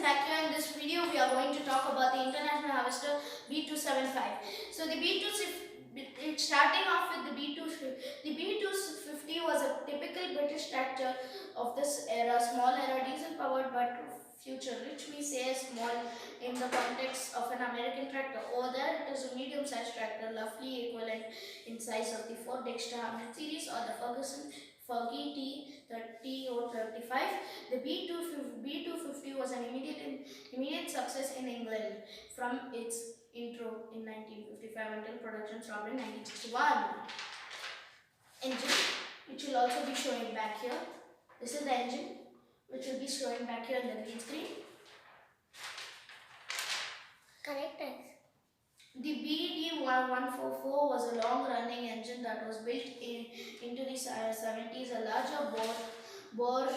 fact here. In this video we are going to talk about the International Harvester B275. So the it's starting off with the B250 was a typical British tractor of this era, small era, diesel powered but future, which we say small in the context of an American tractor. Over there it is a medium-sized tractor, roughly equivalent in size of the Ford Dexter 100 series or the Ferguson Fergie T30 or 35. The B250 was an immediate success in England from its intro in 1955 until production stopped in 1961. Engine, which will also be showing back here. This is the engine, which will be showing back here in the green screen. Correct. The BD1144 was a long-running engine that was built into the 70s. A larger bore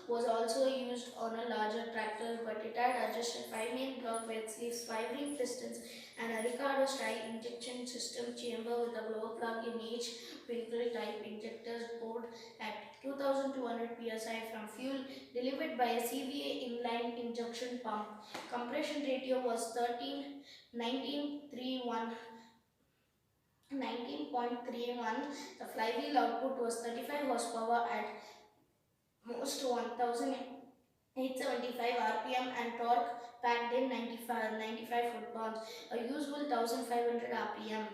was also used on a larger tractor, but it had adjusted 5 main block bed sleeves, 5 ring pistons, and a Ricardo-style injection system chamber with a glow plug in each Pinnacle type injectors board at 2200 psi from fuel delivered by a CVA inline injection pump. Compression ratio was 19.31. The flywheel output was 35 horsepower at most 1875 rpm and torque packed in 95 foot-pounds, a usual 1500 rpm.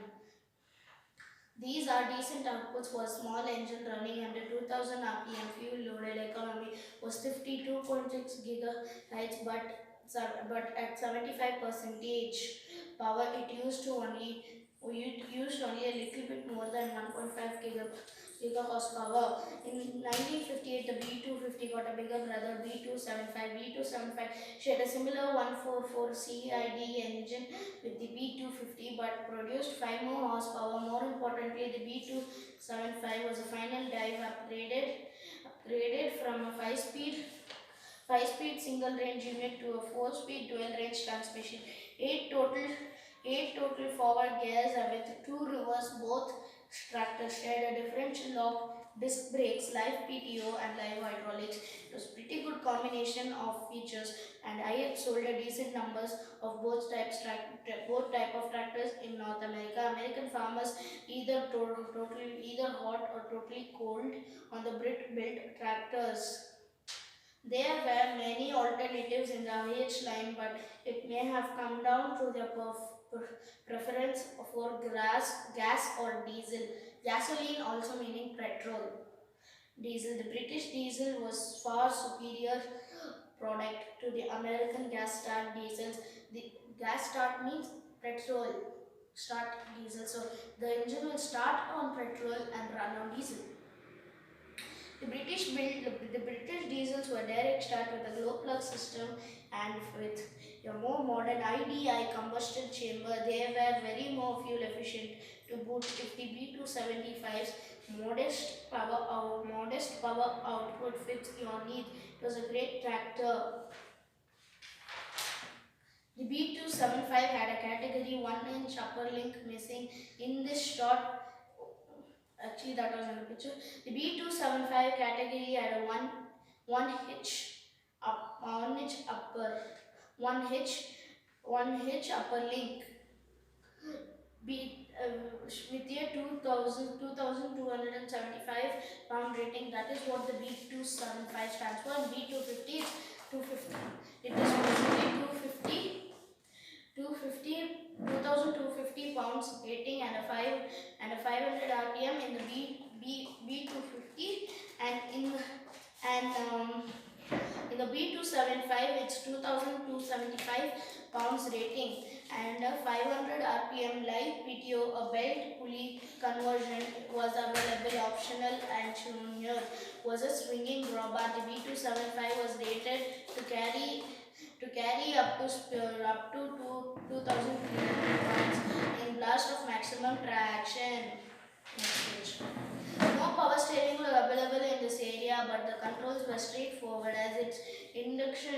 These are decent outputs for a small engine running under 2000 rpm. Fuel loaded economy was 52.6 gigahertz, but at 75% power it used only a little bit more than 1.5 horsepower. In 1958, the B250 got a bigger brother, B275. B275 shared a similar 144 CID engine with the B250 but produced 5 more horsepower. More importantly, the B275 was a final dive upgraded from a 5-speed single range unit to a 4-speed dual range transmission. 8 total forward gears with 2 reverse. Both tractors shared a differential lock, disc brakes, live PTO and live hydraulics. It was pretty good combination of features, and I had sold a decent numbers of both type of tractors in North America. American farmers either hot or totally cold on the Brit-built tractors. There were many alternatives in the IH line, but it may have come down to their preference for gas or diesel. Gasoline also meaning petrol. Diesel. The British diesel was far superior product to the American gas start diesels. The gas start means petrol start diesel. So the engine will start on petrol and run on diesel. The British diesels were direct start with a glow plug system and with a more modern IDI combustion chamber. They were very more fuel efficient to boot. If the B275's modest power output fits your need, it was a great tractor. The B275 had a category 1-inch upper link missing in this shot. Actually, that was in the picture. The B275 category had a one hitch upper link. With a 2,275 pound rating. That is what the B275 stands for. And B250 is 250. It is basically 2,250 pounds rating and a 500 rpm in the B250, and in the B275 it's 2,275 pounds rating and a 500 rpm live PTO. A belt pulley conversion was available, optional, and shown here was a swinging drawbar. The B275 was rated to carry up to 2,300 pounds in blast of maximum traction. No power steering was available in this area, but the controls were straightforward. As its introduction,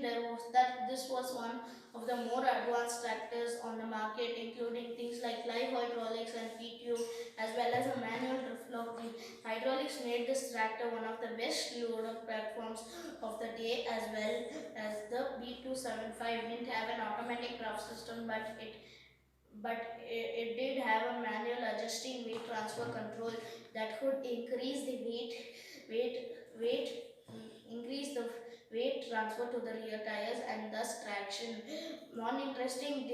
this was one of the more advanced tractors on the market, including things like live hydraulics and PTO, as well as a manual drift lock. The hydraulics made this tractor one of the best loader platforms of the day, as well as B275 didn't have an automatic draft system, but it did have a manual adjusting weight transfer control that could increase the weight increase the weight transfer to the rear tires and thus traction. One interesting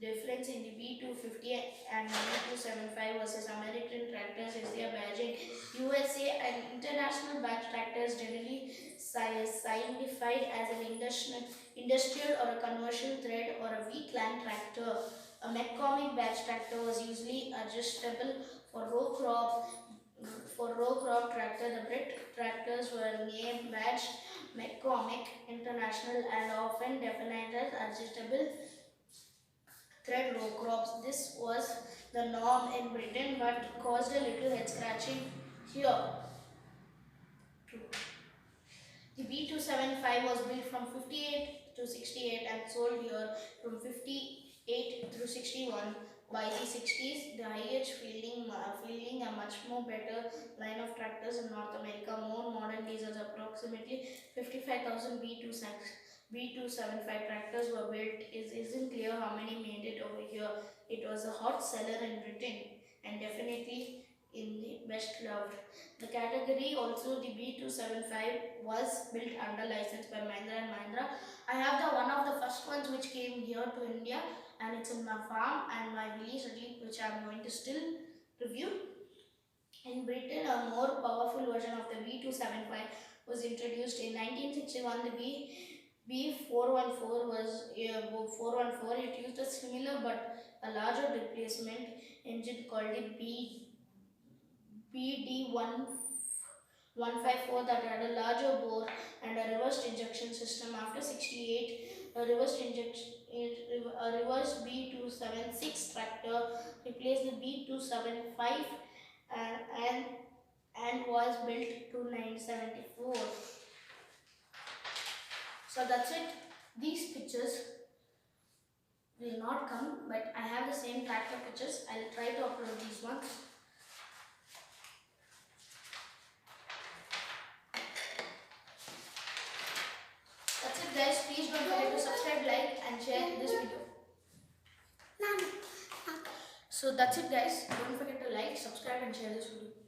difference in the B250 and B275 versus American tractors is their badging. USA and international badge tractors generally signified as an industrial or a commercial thread or a weak-land tractor. A McCormick badge tractor was usually adjustable for row crop tractor. The Brit tractors were named badge McCormick International and often defined as adjustable thread row crops. This was the norm in Britain but caused a little head scratching here. The B275 was built from 58 to 68 and sold here from 58 through 61. By the 60s, the IH fielding a much more better line of tractors in North America. More modern diesels, approximately 55,000 B275 tractors were built. It isn't clear how many made it over here. It was a hot seller in Britain and definitely in the best loved. The category also the B275 was built under license by Mahindra and Mahindra. I have the one of the first ones which came here to India and it's in my farm and my village which I am going to still review. In Britain, a more powerful version of the B275 was introduced in 1961. The B414 was 414. It used a similar but a larger replacement engine called the BD154 that had a larger bore and a reversed injection system. After 68, a reversed B276 tractor replaced the B275 and was built to 1974. So that's it. These pictures will not come, but I have the same tractor pictures. I'll try to upload these ones. That's it guys, please don't forget to subscribe, like and share this video. So that's it guys, don't forget to like, subscribe and share this video.